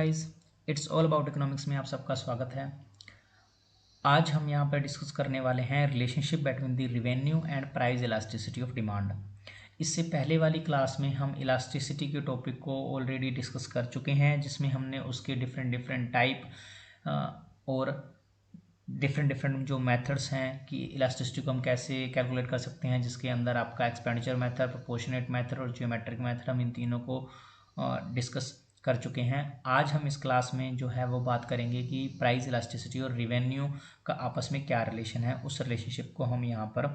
Guys, it's all about economics में आप सबका स्वागत है। आज हम यहाँ पर डिस्कस करने वाले हैं relationship between the revenue and price elasticity of demand. इससे पहले वाली क्लास में हम इलास्टिसिटी के टॉपिक को ऑलरेडी डिस्कस कर चुके हैं, जिसमें हमने उसके डिफरेंट टाइप और डिफरेंट जो मेथड्स हैं कि इलास्टिसिटी को हम कैसे कैलकुलेट कर सकते हैं, जिसके अंदर आपका एक्सपेंडिचर मेथड, प्रोपोर्शनेट मेथड और जियोमेट्रिक मेथड, हम इन तीनों को डिस्कस कर चुके हैं। आज हम इस क्लास में जो है वो बात करेंगे कि प्राइस इलास्टिसिटी और रिवेन्यू का आपस में क्या रिलेशन है, उस रिलेशनशिप को हम यहाँ पर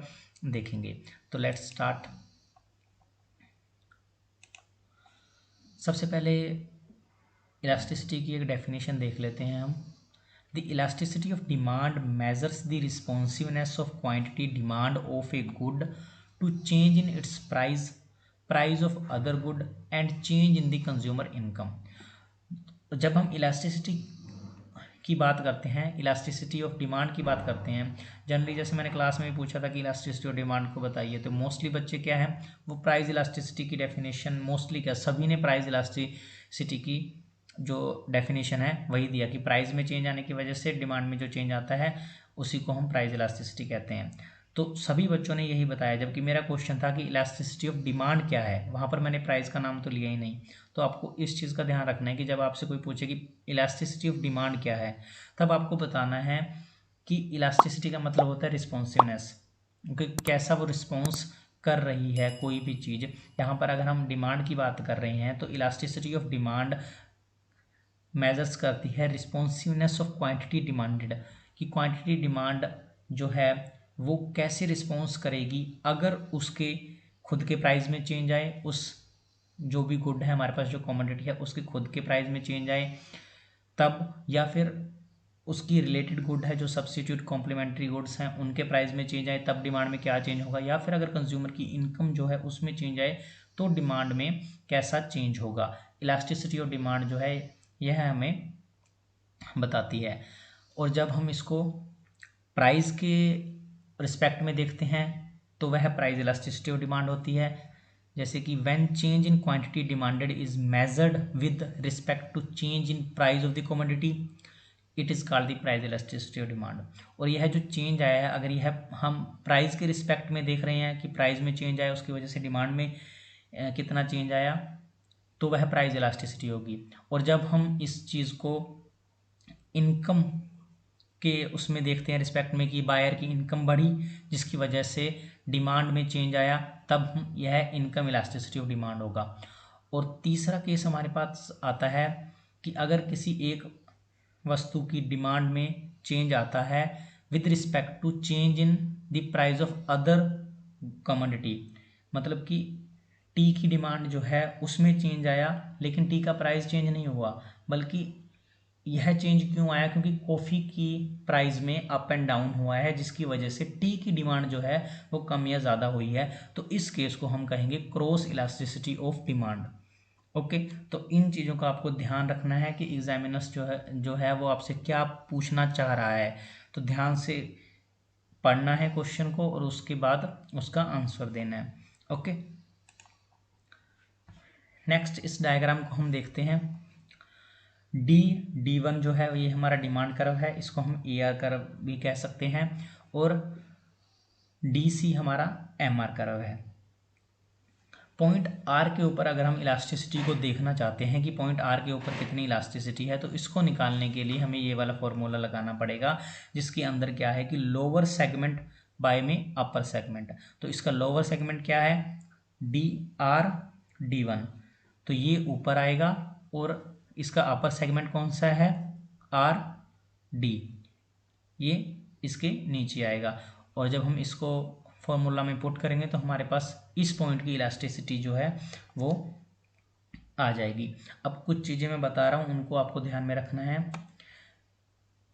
देखेंगे। तो लेट्स स्टार्ट। सबसे पहले इलास्टिसिटी की एक डेफिनेशन देख लेते हैं हम। The elasticity of demand measures the responsiveness of quantity demand of a good to change in its price of other good and change in the consumer income। जब हम इलास्टिसिटी की बात करते हैं, इलास्टिसिटी ऑफ डिमांड की बात करते हैं, जनरली जैसे मैंने क्लास में भी पूछा था कि इलास्टिसिटी ऑफ डिमांड को बताइए, तो मोस्टली बच्चे क्या है वो प्राइस इलास्टिसिटी की डेफिनेशन, मोस्टली क्या सभी ने प्राइस इलास्टिसिटी की जो डेफिनेशन है वही दिया कि प्राइस में चेंज आने की वजह से डिमांड में जो चेंज आता है उसी को हम प्राइस इलास्टिसिटी कहते हैं। तो सभी बच्चों ने यही बताया, जबकि मेरा क्वेश्चन था कि इलास्टिसिटी ऑफ डिमांड क्या है, वहाँ पर मैंने प्राइस का नाम तो लिया ही नहीं। तो आपको इस चीज़ का ध्यान रखना है कि जब आपसे कोई पूछे कि इलास्टिसिटी ऑफ डिमांड क्या है, तब आपको बताना है कि इलास्टिसिटी का मतलब होता है रिस्पॉन्सिवनेस, कि कैसा वो रिस्पॉन्स कर रही है कोई भी चीज़। यहाँ पर अगर हम डिमांड की बात कर रहे हैं तो इलास्टिसिटी ऑफ डिमांड मेजर्स करती है रिस्पॉन्सिवनेस ऑफ क्वांटिटी डिमांडेड, कि क्वांटिटी डिमांड जो है वो कैसे रिस्पॉन्स करेगी अगर उसके खुद के प्राइस में चेंज आए, उस जो भी गुड है हमारे पास जो कमोडिटी है उसके खुद के प्राइस में चेंज आए तब, या फिर उसकी रिलेटेड गुड है जो सब्स्टिट्यूट कॉम्प्लीमेंट्री गुड्स हैं उनके प्राइस में चेंज आए तब डिमांड में क्या चेंज होगा, या फिर अगर कंज्यूमर की इनकम जो है उसमें चेंज आए तो डिमांड में कैसा चेंज होगा। इलास्टिसिटी ऑफ डिमांड जो है यह हमें बताती है। और जब हम इसको प्राइस के रिस्पेक्ट में देखते हैं तो वह प्राइस इलास्टिसिटी ऑफ डिमांड होती है। जैसे कि when change in quantity demanded is measured with respect to change in price of the commodity, it is called the price elasticity of demand. और यह जो चेंज आया है, अगर यह हम प्राइस के रिस्पेक्ट में देख रहे हैं कि प्राइस में चेंज आया उसकी वजह से डिमांड में कितना चेंज आया, तो वह प्राइस इलास्टिसिटी होगी। और जब हम इस चीज़ को इनकम के उसमें देखते हैं रिस्पेक्ट में कि बायर की इनकम बढ़ी जिसकी वजह से डिमांड में चेंज आया, तब यह इनकम इलास्टिसिटी ऑफ डिमांड होगा। और तीसरा केस हमारे पास आता है कि अगर किसी एक वस्तु की डिमांड में चेंज आता है with respect to change in the price of other commodity, मतलब कि टी की डिमांड जो है उसमें चेंज आया लेकिन टी का प्राइस चेंज नहीं हुआ, बल्कि यह चेंज क्यों आया, क्योंकि कॉफ़ी की प्राइस में अप एंड डाउन हुआ है जिसकी वजह से टी की डिमांड जो है वो कम या ज़्यादा हुई है। तो इस केस को हम कहेंगे cross elasticity of demand. Okay, तो इन चीज़ों का आपको ध्यान रखना है कि एग्जामिनर्स जो है वो आपसे क्या पूछना चाह रहा है। तो ध्यान से पढ़ना है क्वेश्चन को और उसके बाद उसका आंसर देना है। ओके, नेक्स्ट इस डायग्राम को हम देखते हैं। D1 जो है ये हमारा डिमांड कर्व है, इसको हम AR कर्व भी कह सकते हैं, और DC हमारा MR कर्व है। पॉइंट R के ऊपर अगर हम इलास्टिसिटी को देखना चाहते हैं कि पॉइंट R के ऊपर कितनी इलास्टिसिटी है, तो इसको निकालने के लिए हमें ये वाला फॉर्मूला लगाना पड़ेगा, जिसके अंदर क्या है कि लोअर सेगमेंट बाय में अपर सेगमेंट। तो इसका लोअर सेगमेंट क्या है, DR D1, तो ये ऊपर आएगा, और इसका अपर सेगमेंट कौन सा है, RD, ये इसके नीचे आएगा। और जब हम इसको फॉर्मूला में पुट करेंगे तो हमारे पास इस पॉइंट की इलास्टिसिटी जो है वो आ जाएगी। अब कुछ चीज़ें मैं बता रहा हूँ, उनको आपको ध्यान में रखना है।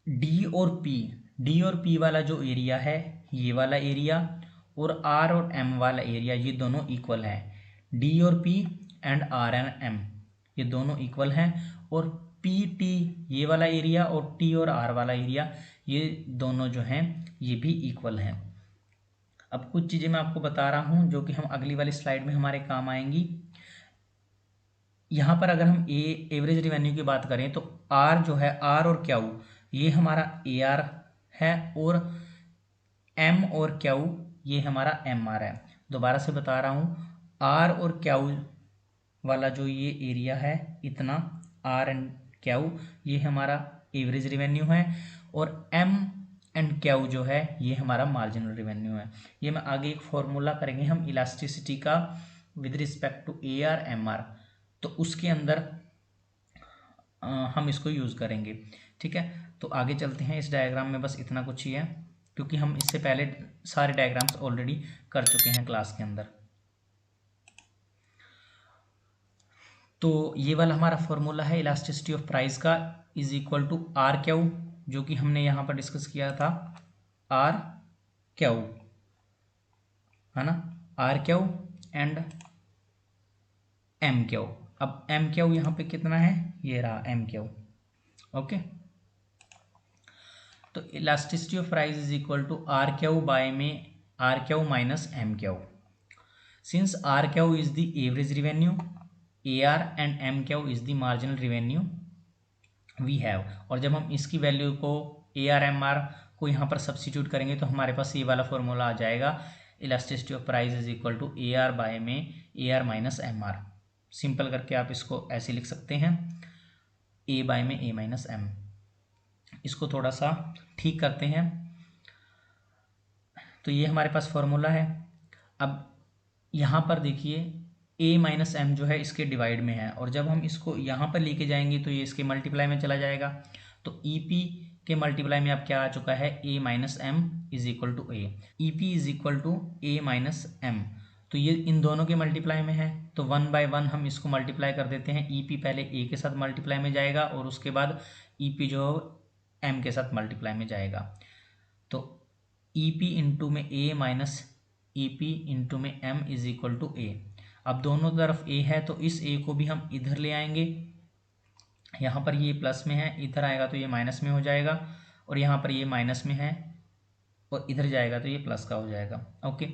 डी और पी वाला जो एरिया है, ये वाला एरिया, और आर और एम वाला एरिया, ये दोनों इक्वल है। डी और P and R and M ये दोनों इक्वल हैं, और पी टी ये वाला एरिया और टी और आर वाला एरिया ये दोनों जो हैं ये भी इक्वल हैं। अब कुछ चीज़ें मैं आपको बता रहा हूँ जो कि हम अगली वाली स्लाइड में हमारे काम आएंगी। यहाँ पर अगर हम एवरेज रिवेन्यू की बात करें तो आर जो है, आर और क्यू ये हमारा ए आर है, और एम और क्यू ये हमारा एम आर है। दोबारा से बता रहा हूँ, आर और क्यू वाला जो ये एरिया है इतना, आर एंड क्यू ये हमारा एवरेज रिवेन्यू है, और एम एंड क्यू जो है ये हमारा मार्जिनल रिवेन्यू है। ये मैं आगे एक फॉर्मूला करेंगे हम इलास्टिसिटी का with respect to A R M R, तो उसके अंदर हम इसको यूज़ करेंगे। ठीक है, तो आगे चलते हैं। इस डायग्राम में बस इतना कुछ ही है, क्योंकि हम इससे पहले सारे डायग्राम्स ऑलरेडी कर चुके हैं क्लास के अंदर। तो ये वाला हमारा फॉर्मूला है इलास्टिसिटी ऑफ प्राइस का, is equal to R Q, जो कि हमने यहाँ पर डिस्कस किया था, आर क्यू है ना, R Q and M Q. अब एम क्यू यहाँ पे कितना है, ये रहा एम क्यू। ओके, तो elasticity of price is equal to R Q by में R Q minus M Q. Since R Q is the average revenue, A R and M Q is the marginal revenue we have, और जब हम इसकी value को ए R M are को यहाँ पर substitute करेंगे तो हमारे पास ये वाला फॉर्मूला आ जाएगा, elasticity of price is equal to A R by में A R minus M R. Simple करके आप इसको ऐसे लिख सकते हैं, ए बाय में ए माइनस एम। इसको थोड़ा सा ठीक करते हैं, तो ये हमारे पास फॉर्मूला है। अब यहाँ पर देखिए ए माइनस एम जो है इसके डिवाइड में है, और जब हम इसको यहाँ पर लेके जाएंगे तो ये इसके मल्टीप्लाई में चला जाएगा। तो ई पी के मल्टीप्लाई में अब क्या आ चुका है, A minus M is equal to A, E P is equal to A minus M. तो ये इन दोनों के मल्टीप्लाई में है, तो 1 बाय 1 हम इसको मल्टीप्लाई कर देते हैं। ई पी पहले ए के साथ मल्टीप्लाई में जाएगा, और उसके बाद ई पी जो एम के साथ मल्टीप्लाई में जाएगा। तो ई पी इंटू में ए माइनस ई पी इंटू में एम इज इक्वल टू ए। अब दोनों तरफ ए है तो इस ए को भी हम इधर ले आएंगे, यहाँ पर ये प्लस में है, इधर आएगा तो ये माइनस में हो जाएगा, और यहाँ पर ये माइनस में है और इधर जाएगा तो ये प्लस का हो जाएगा। ओके,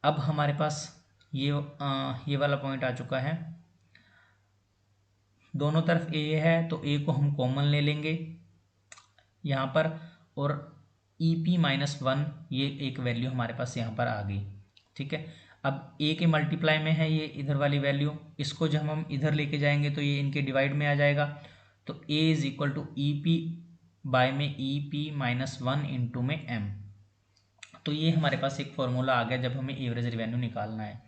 अब हमारे पास ये वाला पॉइंट आ चुका है। दोनों तरफ ए है तो ए को हम कॉमन ले लेंगे यहाँ पर, और ई पी माइनस 1 ये एक वैल्यू हमारे पास यहाँ पर आ गई। ठीक है, अब ए के मल्टीप्लाई में है ये इधर वाली वैल्यू, इसको जब हम इधर लेके जाएंगे तो ये इनके डिवाइड में आ जाएगा। तो A is equal to E P by में ई पी माइनस 1 इंटू में एम। तो ये हमारे पास एक फॉर्मूला आ गया जब हमें एवरेज रिवेन्यू निकालना है।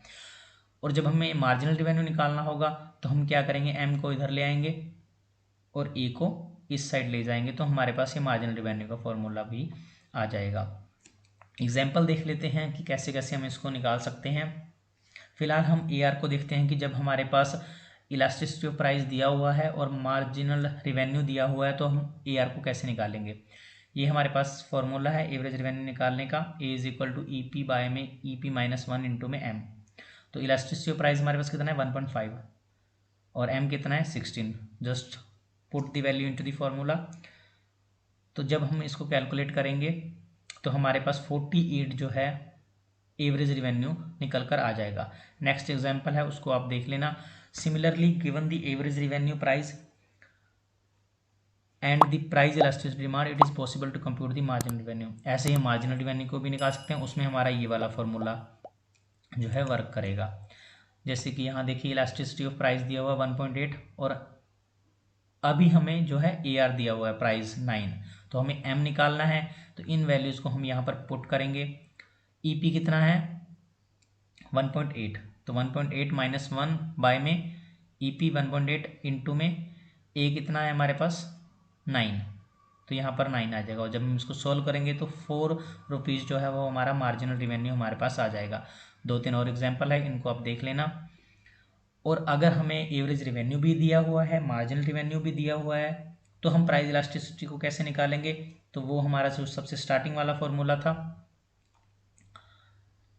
और जब हमें मार्जिनल रिवेन्यू निकालना होगा तो हम क्या करेंगे, एम को इधर ले आएंगे और ए को इस साइड ले जाएंगे, तो हमारे पास ये मार्जिनल रिवेन्यू का फॉर्मूला भी आ जाएगा। एग्जाम्पल देख लेते हैं कि कैसे कैसे हम इसको निकाल सकते हैं। फिलहाल हम ए आर को देखते हैं कि जब हमारे पास इलास्टिसिटी ऑफ प्राइस दिया हुआ है और मार्जिनल रिवेन्यू दिया हुआ है तो हम ए आर को कैसे निकालेंगे। ये हमारे पास फॉर्मूला है एवरेज रिवेन्यू निकालने का, A is equal to E P by में ई पी माइनस 1 इंटू में एम। तो इलास्टिसिटी ऑफ प्राइस हमारे पास कितना है 1.5 और एम कितना है 16। Just put the value into the formula. तो जब हम इसको कैलकुलेट करेंगे तो हमारे पास 48 जो है एवरेज रिवेन्यू निकल कर आ जाएगा। नेक्स्ट एग्जांपल है उसको आप देख लेना। Similarly given the average revenue price and the price elasticity demand it is possible to compute the marginal revenue. ऐसे ही मार्जिनल रिवेन्यू को भी निकाल सकते हैं, उसमें हमारा ये वाला फॉर्मूला जो है वर्क करेगा। जैसे कि यहाँ देखिए इलास्टिसिटी ऑफ प्राइस दिया हुआ 1.8 और अभी हमें जो है ए आर दिया हुआ है प्राइस 9, तो हमें एम निकालना है। तो इन वैल्यूज़ को हम यहाँ पर पुट करेंगे। ई पी कितना है 1.8, तो 1.8 माइनस 1 बाय में ई पी 1.8 इंटू में ए कितना है हमारे पास 9, तो यहाँ पर 9 आ जाएगा। और जब हम इसको सॉल्व करेंगे तो 4 रुपीज़ जो है वो हमारा मार्जिनल रिवेन्यू हमारे पास आ जाएगा। 2-3 और एग्जाम्पल है, इनको आप देख लेना। और अगर हमें एवरेज रिवेन्यू भी दिया हुआ है, मार्जिनल रिवेन्यू भी दिया हुआ है, तो हम प्राइस इलास्टिसिटी को कैसे निकालेंगे। तो वो हमारा जो सबसे स्टार्टिंग वाला फॉर्मूला था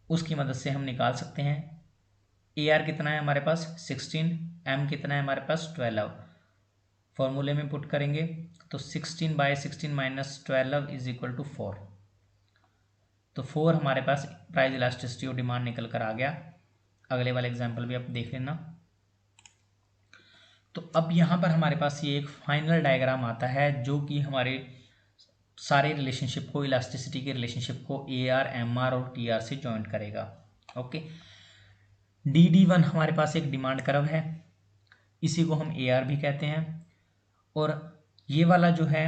उसकी मदद से हम निकाल सकते हैं। ए आर कितना है हमारे पास 16, एम कितना है हमारे पास 12। फॉर्मूले में पुट करेंगे तो 16 by 16 minus 12 is equal to 4। तो 4 हमारे पास प्राइस इलास्टिसिटी और डिमांड निकल कर आ गया। अगले वाले एग्जाम्पल भी आप देख लेना। तो अब यहाँ पर हमारे पास ये एक फाइनल डायग्राम आता है जो कि हमारे सारे रिलेशनशिप को, इलास्टिसिटी के रिलेशनशिप को ए आर, एम आर और टी आर से जॉइंट करेगा। ओके, डी डी वन हमारे पास एक डिमांड कर्व है, इसी को हम ए आर भी कहते हैं, और ये वाला जो है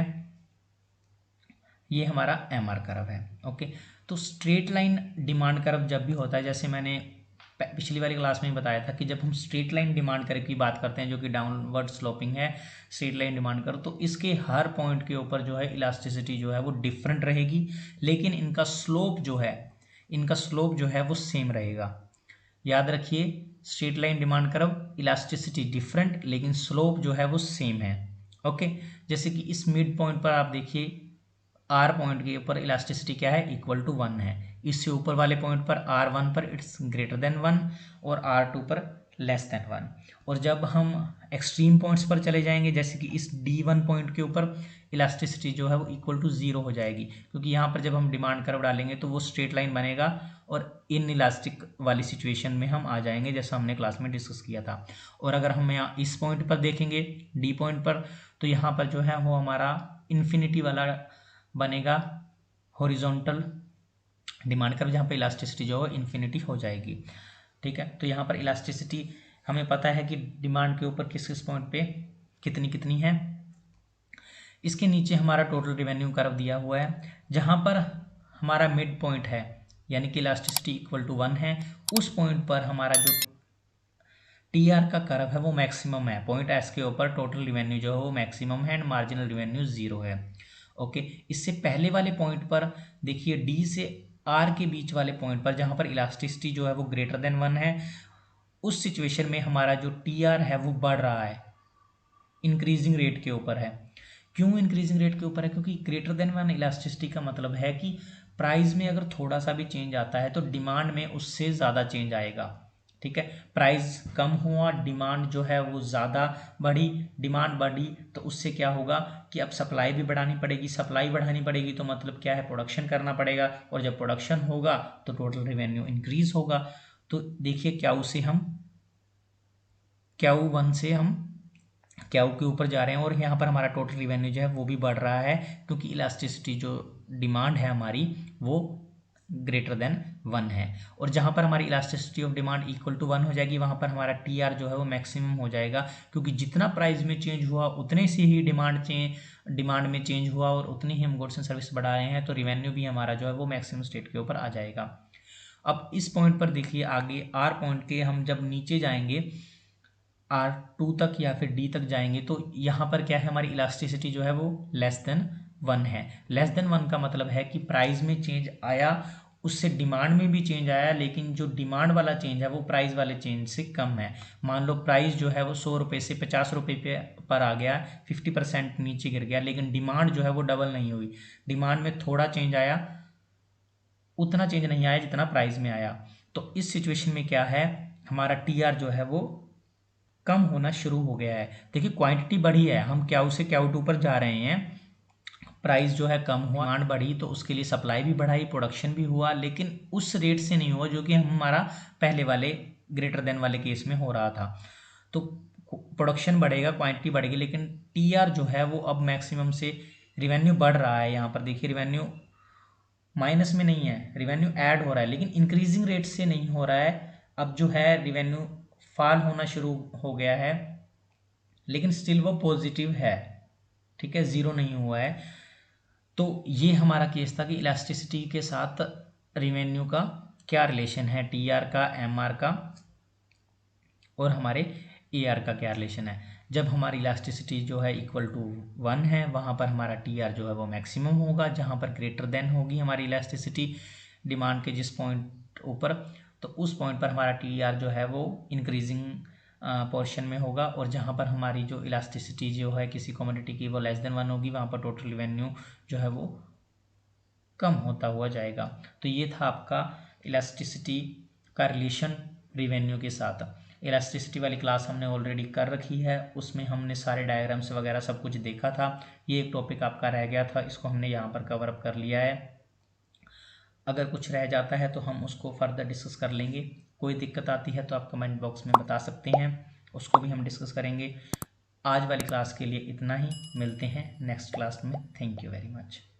ये हमारा एम आर कर्व है। ओके, तो स्ट्रेट लाइन डिमांड कर्व जब भी होता है, जैसे मैंने पिछली वाली क्लास में ही बताया था कि जब हम स्ट्रेट लाइन डिमांड कर्व की बात करते हैं जो कि डाउनवर्ड स्लोपिंग है, स्ट्रेट लाइन डिमांड कर्व, तो इसके हर पॉइंट के ऊपर जो है इलास्टिसिटी जो है वो डिफरेंट रहेगी, लेकिन इनका स्लोप जो है वो सेम रहेगा। याद रखिए, straight line demand curve, elasticity different लेकिन स्लोप जो है वो सेम है। ओके, जैसे कि इस मिड पॉइंट पर आप देखिए आर पॉइंट के ऊपर इलास्टिसिटी क्या है, इक्वल टू 1 है। इससे ऊपर वाले पॉइंट पर R1 पर इट्स ग्रेटर देन 1 और R2 पर लेस देन 1। और जब हम एक्सट्रीम पॉइंट्स पर चले जाएंगे, जैसे कि इस D1 पॉइंट के ऊपर इलास्टिसिटी जो है वो इक्वल टू 0 हो जाएगी, क्योंकि यहाँ पर जब हम डिमांड कर्व डालेंगे तो वो स्ट्रेट लाइन बनेगा और इन इलास्टिक वाली सिचुएशन में हम आ जाएंगे, जैसा हमने क्लास में डिस्कस किया था। और अगर हम यहाँ इस पॉइंट पर देखेंगे डी पॉइंट पर, तो यहाँ पर जो है वो हमारा इन्फिनिटी वाला बनेगा, हॉरिजॉन्टल डिमांड कर्व, जहाँ पर इलास्टिसिटी जो है इन्फिनिटी हो जाएगी। ठीक है, तो यहाँ पर इलास्टिसिटी हमें पता है कि डिमांड के ऊपर किस किस पॉइंट पे कितनी कितनी है। इसके नीचे हमारा टोटल रिवेन्यू कर्व दिया हुआ है, जहाँ पर हमारा मिड पॉइंट है यानी कि इलास्टिसिटी इक्वल टू 1 है, उस पॉइंट पर हमारा जो टी आर का कर्व है वो मैक्सिमम है। पॉइंट एस के ऊपर टोटल रिवेन्यू जो है वो मैक्सिमम है एंड मार्जिनल रिवेन्यू 0 है। ओके, इससे पहले वाले पॉइंट पर देखिए डी से आर के बीच वाले पॉइंट पर जहाँ पर इलास्टिसिटी जो है वो ग्रेटर देन 1 है, उस सिचुएशन में हमारा जो टी आर है वो बढ़ रहा है, इंक्रीजिंग रेट के ऊपर है। क्यों इंक्रीजिंग रेट के ऊपर है? क्योंकि ग्रेटर देन 1 इलास्टिसिटी का मतलब है कि प्राइस में अगर थोड़ा सा भी चेंज आता है तो डिमांड में उससे ज़्यादा चेंज आएगा। ठीक है, प्राइस कम हुआ, डिमांड जो है वो ज़्यादा बढ़ी, डिमांड बढ़ी तो उससे क्या होगा कि अब सप्लाई भी बढ़ानी पड़ेगी, सप्लाई बढ़ानी पड़ेगी तो मतलब क्या है, प्रोडक्शन करना पड़ेगा, और जब प्रोडक्शन होगा तो टोटल रिवेन्यू इंक्रीज होगा। तो देखिए Q1 से हम Q के ऊपर जा रहे हैं और यहाँ पर हमारा टोटल रिवेन्यू जो है वो भी बढ़ रहा है, क्योंकि इलास्टिसिटी जो डिमांड है हमारी वो ग्रेटर देन 1 है। और जहाँ पर हमारी elasticity of demand equal to 1 हो जाएगी, वहाँ पर हमारा टी आर जो है वो मैक्सिमम हो जाएगा, क्योंकि जितना प्राइस में चेंज हुआ उतने से ही डिमांड में चेंज हुआ और उतनी ही हम गुड्स एंड सर्विस बढ़ा रहे हैं, तो रिवेन्यू भी हमारा जो है वो मैक्सिमम स्टेट के ऊपर आ जाएगा। अब इस पॉइंट पर देखिए आगे आर पॉइंट के हम जब नीचे जाएंगे R2 तक या फिर D तक जाएंगे, तो यहाँ पर क्या है, हमारी इलास्टिसिटी जो है वो लेस देन 1 है। लेस देन 1 का मतलब है कि प्राइस में चेंज आया, उससे डिमांड में भी चेंज आया, लेकिन जो डिमांड वाला चेंज है वो प्राइस वाले चेंज से कम है। मान लो प्राइस जो है वो 100 रुपये से 50 रुपये पर आ गया, 50% नीचे गिर गया, लेकिन डिमांड जो है वो डबल नहीं हुई, डिमांड में थोड़ा चेंज आया, उतना चेंज नहीं आया जितना प्राइस में आया। तो इस सिचुएशन में क्या है, हमारा टी आर जो है वो कम होना शुरू हो गया है। देखिए क्वांटिटी बढ़ी है, हम Q से Q2 पर जा रहे हैं, प्राइस जो है कम हुआ, डिमांड बढ़ी तो उसके लिए सप्लाई भी बढ़ाई, प्रोडक्शन भी हुआ, लेकिन उस रेट से नहीं हुआ जो कि हमारा पहले वाले ग्रेटर देन वाले केस में हो रहा था। तो प्रोडक्शन बढ़ेगा, क्वांटिटी बढ़ेगी, लेकिन टी आर जो है वो अब मैक्सिमम से रिवेन्यू बढ़ रहा है। यहाँ पर देखिए रिवेन्यू माइनस में नहीं है, रिवेन्यू ऐड हो रहा है, लेकिन इंक्रीजिंग रेट से नहीं हो रहा है। अब जो है रिवेन्यू फॉल होना शुरू हो गया है, लेकिन स्टिल वो पॉजिटिव है। ठीक है, ज़ीरो नहीं हुआ है। तो ये हमारा केस था कि इलास्टिसिटी के साथ रिवेन्यू का क्या रिलेशन है, टी आर का, एम आर का और हमारे ए आर का क्या रिलेशन है। जब हमारी इलास्टिसिटी जो है इक्वल टू 1 है, वहाँ पर हमारा टी आर जो है वो मैक्सिमम होगा, जहाँ पर ग्रेटर देन होगी हमारी इलास्टिसिटी डिमांड के जिस पॉइंट ऊपर, तो उस पॉइंट पर हमारा टी आर जो है वो इंक्रीजिंग पोर्शन में होगा, और जहाँ पर हमारी जो इलास्टिसिटी जो है किसी कमोडिटी की वो लेस देन 1 होगी, वहाँ पर टोटल रिवेन्यू जो है वो कम होता हुआ जाएगा। तो ये था आपका इलास्टिसिटी का रिलेशन रिवेन्यू के साथ। इलास्टिसिटी वाली क्लास हमने ऑलरेडी कर रखी है, उसमें हमने सारे डायग्राम्स वगैरह सब कुछ देखा था। ये एक टॉपिक आपका रह गया था, इसको हमने यहाँ पर कवर अप कर लिया है। अगर कुछ रह जाता है तो हम उसको फर्दर डिस्कस कर लेंगे। कोई दिक्कत आती है तो आप कमेंट बॉक्स में बता सकते हैं, उसको भी हम डिस्कस करेंगे। आज वाली क्लास के लिए इतना ही, मिलते हैं नेक्स्ट क्लास में। Thank you very much.